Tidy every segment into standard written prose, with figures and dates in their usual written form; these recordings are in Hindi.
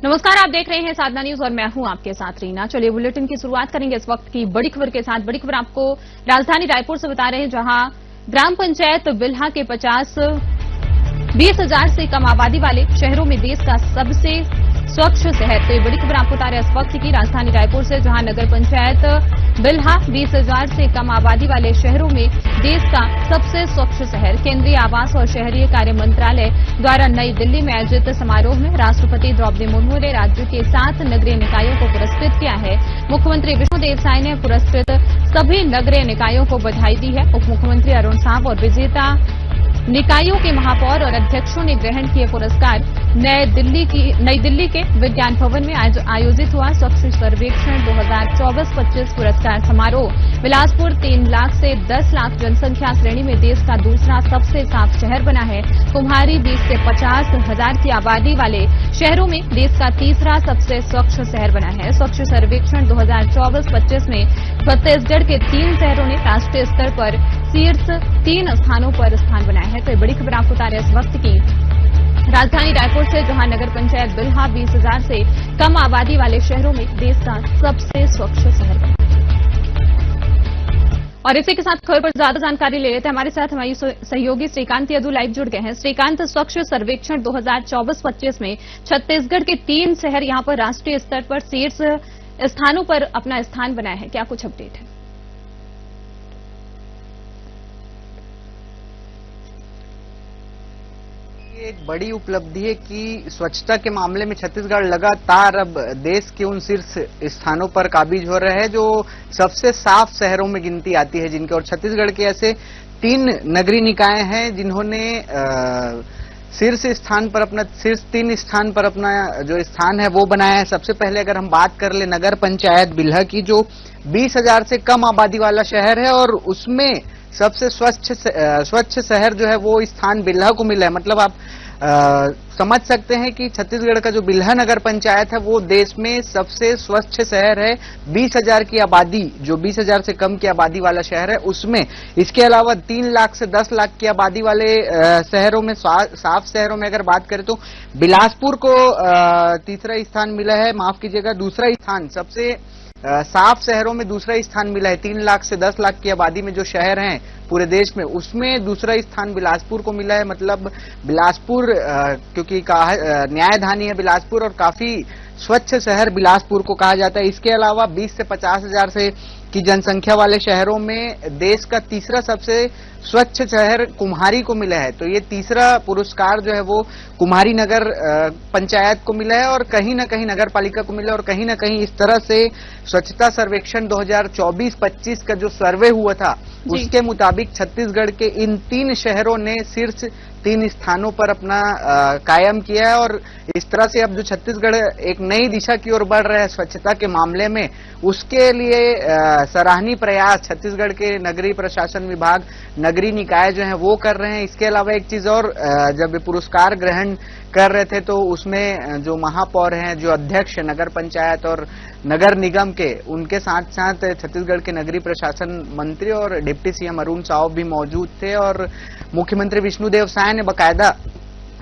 नमस्कार, आप देख रहे हैं साधना न्यूज और मैं हूं आपके साथ रीना। चलिए बुलेटिन की शुरुआत करेंगे इस वक्त की बड़ी खबर के साथ। बड़ी खबर आपको राजधानी रायपुर से बता रहे हैं, जहां ग्राम पंचायत बिल्हा के 20,000 से कम आबादी वाले शहरों में देश का सबसे स्वच्छ शहर। तो ये बड़ी खबर आपको बता रहे हैं इस वक्त की राजधानी रायपुर से, जहां नगर पंचायत बिल्हा 20,000 से कम आबादी वाले शहरों में देश का सबसे स्वच्छ शहर। केंद्रीय आवास और शहरी कार्य मंत्रालय द्वारा नई दिल्ली में आयोजित समारोह में राष्ट्रपति द्रौपदी मुर्मू ने राज्य के 7 नगरीय निकायों को पुरस्कृत किया है। मुख्यमंत्री विष्णुदेव साय ने पुरस्कृत सभी नगरीय निकायों को बधाई दी है। उप मुख्यमंत्री अरुण साव और विजेता निकायों के महापौर और अध्यक्षों ने ग्रहण किए पुरस्कार। नई दिल्ली के विज्ञान भवन में आयोजित हुआ स्वच्छ सर्वेक्षण 2024-25 पुरस्कार समारोह। बिलासपुर 3 लाख से 10 लाख जनसंख्या श्रेणी में देश का दूसरा सबसे साफ शहर बना है। कुम्हारी 20 से 50,000 की आबादी वाले शहरों में देश का तीसरा सबसे स्वच्छ शहर बना है। स्वच्छ सर्वेक्षण 2024-25 में छत्तीसगढ़ के 3 शहरों ने राष्ट्रीय स्तर पर शीर्ष 3 स्थानों पर स्थान बनाया है। तो ये बड़ी खबर आपको बता रहे हैं इस वक्त की राजधानी रायपुर से, जहां नगर पंचायत बिल्हा 20,000 से कम आबादी वाले शहरों में देश का सबसे स्वच्छ शहर बना। और इसी के साथ खबर पर ज्यादा जानकारी ले लेते हैं। हमारे साथ हमारी सहयोगी श्रीकांत यदु लाइव जुड़ गए हैं। श्रीकांत, स्वच्छ सर्वेक्षण 2024-25 में छत्तीसगढ़ के 3 शहर यहां पर राष्ट्रीय स्तर पर शीर्ष स्थानों पर अपना स्थान बनाए हैं, क्या कुछ अपडेट है? एक बड़ी उपलब्धि है कि स्वच्छता के मामले में छत्तीसगढ़ लगातार अब देश के उन शीर्ष स्थानों पर काबिज हो रहा है जो सबसे साफ शहरों में गिनती आती है जिनके। और छत्तीसगढ़ के ऐसे 3 नगरीय निकाय हैं जिन्होंने शीर्ष 3 स्थान पर अपना जो स्थान है वो बनाया है। सबसे पहले अगर हम बात कर ले नगर पंचायत बिल्हा की, जो 20,000 से कम आबादी वाला शहर है और उसमें सबसे स्वच्छ शहर जो है वो स्थान बिल्हा को मिला है। मतलब आप समझ सकते हैं कि छत्तीसगढ़ का जो बिल्हा नगर पंचायत है वो देश में सबसे स्वच्छ शहर है। 20,000 की आबादी, जो 20,000 से कम की आबादी वाला शहर है उसमें। इसके अलावा 3 लाख से 10 लाख की आबादी वाले शहरों में, साफ शहरों में अगर बात करें तो बिलासपुर को तीसरा स्थान मिला है। माफ कीजिएगा, दूसरा स्थान सबसे साफ शहरों में दूसरा स्थान मिला है। 3 लाख से 10 लाख की आबादी में जो शहर हैं पूरे देश में, उसमें दूसरा स्थान बिलासपुर को मिला है। मतलब बिलासपुर, क्योंकि न्यायधानी है बिलासपुर और काफी स्वच्छ शहर बिलासपुर को कहा जाता है। इसके अलावा 20 से 50,000 से की जनसंख्या वाले शहरों में देश का तीसरा सबसे स्वच्छ शहर कुम्हारी को मिला है। तो ये तीसरा पुरस्कार जो है वो कुम्हारी नगर पंचायत को मिला है और कहीं ना कहीं नगर पालिका को मिला है। और कहीं ना कहीं इस तरह से स्वच्छता सर्वेक्षण 2024-25 का जो सर्वे हुआ था उसके मुताबिक छत्तीसगढ़ के इन 3 शहरों ने शीर्ष 3 स्थानों पर अपना कायम किया है। और इस तरह से अब जो छत्तीसगढ़ एक नई दिशा की ओर बढ़ रहा है स्वच्छता के मामले में, उसके लिए सराहनीय प्रयास छत्तीसगढ़ के नगरीय प्रशासन विभाग, नगरीय निकाय जो हैं वो कर रहे हैं। इसके अलावा एक चीज और, जब पुरस्कार ग्रहण कर रहे थे तो उसमें जो महापौर हैं, जो अध्यक्ष नगर पंचायत और नगर निगम के, उनके साथ साथ छत्तीसगढ़ के नगरीय प्रशासन मंत्री और डिप्टी सीएम अरुण साव भी मौजूद थे। और मुख्यमंत्री विष्णुदेव साय ने बकायदा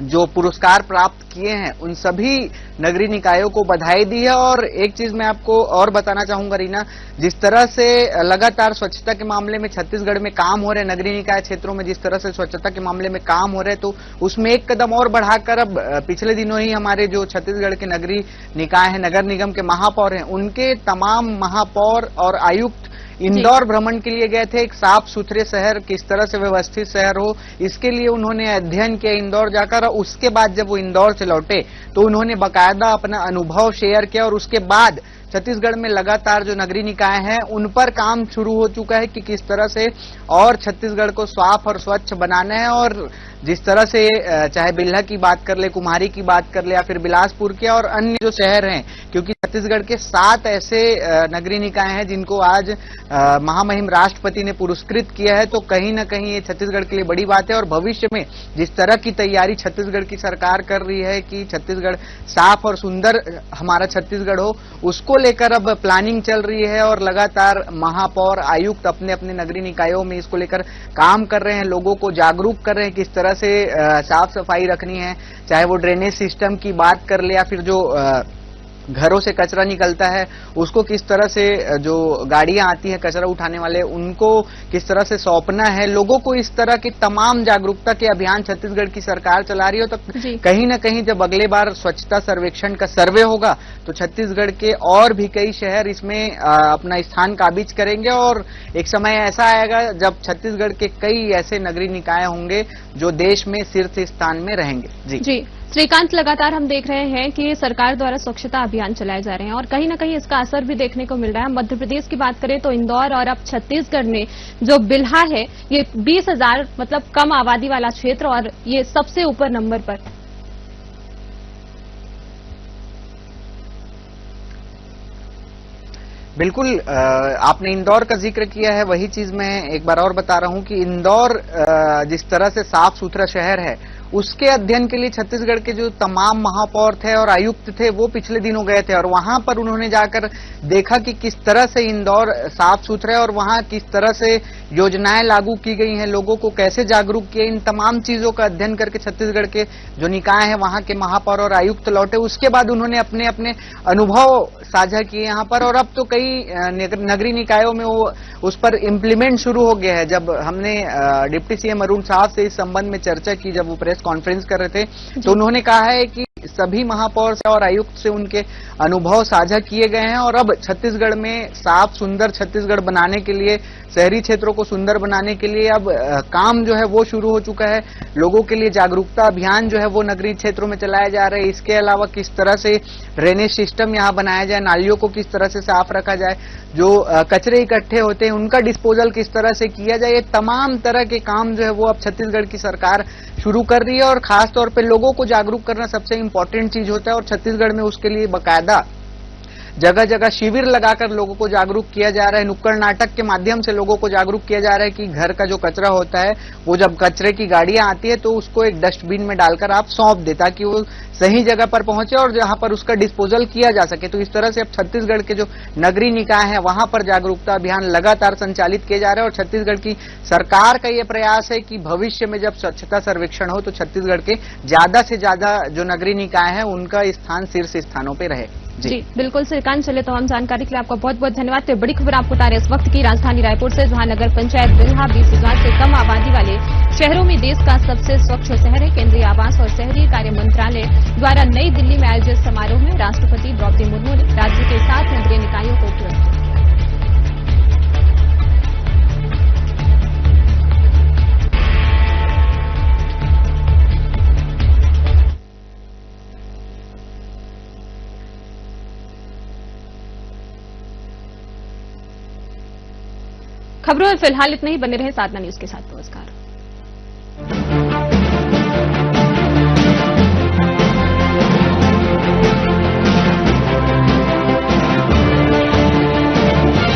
जो पुरस्कार प्राप्त किए हैं उन सभी नगरीय निकायों को बधाई दी है। और एक चीज मैं आपको और बताना चाहूंगा रीना, जिस तरह से लगातार स्वच्छता के मामले में छत्तीसगढ़ में काम हो रहे, नगरीय निकाय क्षेत्रों में जिस तरह से स्वच्छता के मामले में काम हो रहे, तो उसमें एक कदम और बढ़ाकर अब पिछले दिनों ही हमारे जो छत्तीसगढ़ के नगरीय निकाय है, नगर निगम के महापौर हैं, उनके तमाम महापौर और आयुक्त इंदौर भ्रमण के लिए गए थे। एक साफ सुथरे शहर, किस तरह से व्यवस्थित शहर हो, इसके लिए उन्होंने अध्ययन किया इंदौर जाकर। और उसके बाद जब वो इंदौर से लौटे तो उन्होंने बाकायदा अपना अनुभव शेयर किया। और उसके बाद छत्तीसगढ़ में लगातार जो नगरीय निकाय हैं उन पर काम शुरू हो चुका है कि किस तरह से और छत्तीसगढ़ को साफ और स्वच्छ बनाना है। और जिस तरह से चाहे बिल्हा की बात कर ले, कुम्हारी की बात कर ले या फिर बिलासपुर के और अन्य जो शहर हैं, क्योंकि छत्तीसगढ़ के 7 ऐसे नगरीय निकाय हैं जिनको आज महामहिम राष्ट्रपति ने पुरस्कृत किया है। तो कहीं ना कहीं ये छत्तीसगढ़ के लिए बड़ी बात है। और भविष्य में जिस तरह की तैयारी छत्तीसगढ़ की सरकार कर रही है कि छत्तीसगढ़ साफ और सुंदर हमारा छत्तीसगढ़ हो, उसको लेकर अब प्लानिंग चल रही है और लगातार महापौर आयुक्त अपने अपने नगरीय निकायों में इसको लेकर काम कर रहे हैं, लोगों को जागरूक कर रहे हैं किस तरह से साफ सफाई रखनी है, चाहे वो ड्रेनेज सिस्टम की बात कर ले या फिर जो घरों से कचरा निकलता है उसको किस तरह से जो गाड़ियां आती हैं कचरा उठाने वाले उनको किस तरह से सौंपना है। लोगों को इस तरह की तमाम जागरूकता के अभियान छत्तीसगढ़ की सरकार चला रही है। तो कहीं ना कहीं जब अगले बार स्वच्छता सर्वेक्षण का सर्वे होगा तो छत्तीसगढ़ के और भी कई शहर इसमें अपना स्थान काबिज करेंगे और एक समय ऐसा आएगा जब छत्तीसगढ़ के कई ऐसे नगरीय निकाय होंगे जो देश में शीर्ष स्थान में रहेंगे। जी श्रीकांत, लगातार हम देख रहे हैं कि सरकार द्वारा स्वच्छता अभियान चलाए जा रहे हैं और कहीं ना कहीं इसका असर भी देखने को मिल रहा है। मध्य प्रदेश की बात करें तो इंदौर और अब छत्तीसगढ़ में जो बिल्हा है ये 20,000 मतलब कम आबादी वाला क्षेत्र और ये सबसे ऊपर नंबर पर। बिल्कुल, आपने इंदौर का जिक्र किया है, वही चीज मैं एक बार और बता रहा हूं कि इंदौर जिस तरह से साफ सुथरा शहर है उसके अध्ययन के लिए छत्तीसगढ़ के जो तमाम महापौर थे और आयुक्त थे वो पिछले दिनों गए थे और वहां पर उन्होंने जाकर देखा कि किस तरह से इंदौर साफ सुथरा है और वहां किस तरह से योजनाएं लागू की गई हैं, लोगों को कैसे जागरूक किया। इन तमाम चीजों का अध्ययन करके छत्तीसगढ़ के जो निकाय हैं वहां के महापौर और आयुक्त लौटे। उसके बाद उन्होंने अपने अपने अनुभव साझा किए यहाँ पर और अब तो कई नगरीय निकायों में वो उस पर इम्प्लीमेंट शुरू हो गया है। जब हमने डिप्टी सीएम अरुण साहब से इस संबंध में चर्चा की, जब वो प्रेस कॉन्फ्रेंस कर रहे थे, तो उन्होंने कहा है कि सभी महापौर से और आयुक्त से उनके अनुभव साझा किए गए हैं और अब छत्तीसगढ़ में साफ सुंदर छत्तीसगढ़ बनाने के लिए, शहरी क्षेत्रों को सुंदर बनाने के लिए अब काम जो है वो शुरू हो चुका है। लोगों के लिए जागरूकता अभियान जो है वो नगरीय क्षेत्रों में चलाया जा रहा है। इसके अलावा किस तरह से ड्रेनेज सिस्टम यहाँ बनाया जाए, नालियों को किस तरह से साफ रखा जाए, जो कचरे इकट्ठे होते हैं उनका डिस्पोजल किस तरह से किया जाए, ये तमाम तरह के काम जो है वो अब छत्तीसगढ़ की सरकार शुरू कर रही है और खास तौर पे लोगों को जागरूक करना सबसे इंपॉर्टेंट चीज होता है और छत्तीसगढ़ में उसके लिए बकायदा जगह जगह शिविर लगाकर लोगों को जागरूक किया जा रहा है। नुक्कड़ नाटक के माध्यम से लोगों को जागरूक किया जा रहा है कि घर का जो कचरा होता है वो जब कचरे की गाड़ियां आती है तो उसको एक डस्टबिन में डालकर आप सौंप दे ताकि वो सही जगह पर पहुंचे और जहां पर उसका डिस्पोजल किया जा सके। तो इस तरह से अब छत्तीसगढ़ के जो नगरीय निकाय है वहां पर जागरूकता अभियान लगातार संचालित किए जा रहे हैं और छत्तीसगढ़ की सरकार का ये प्रयास है कि भविष्य में जब स्वच्छता सर्वेक्षण हो तो छत्तीसगढ़ के ज्यादा से ज्यादा जो नगरीय निकाय है उनका स्थान शीर्ष स्थानों पर रहे। जी बिल्कुल श्रीकांत, चलिए तमाम जानकारी के लिए आपका बहुत बहुत धन्यवाद। तो बड़ी खबर आपको बता रहे इस वक्त की राजधानी रायपुर से, जहां नगर पंचायत बिल्हा 20,000 से कम आबादी वाले शहरों में देश का सबसे स्वच्छ शहर है। केंद्रीय आवास और शहरी कार्य मंत्रालय द्वारा नई दिल्ली में आयोजित समारोह में राष्ट्रपति द्रौपदी मुर्मू ने राज्य के 7 नगरीय निकायों को पुरस्कृत। खबरों में फिलहाल इतना ही, बने रहे साधना न्यूज के साथ। नमस्कार।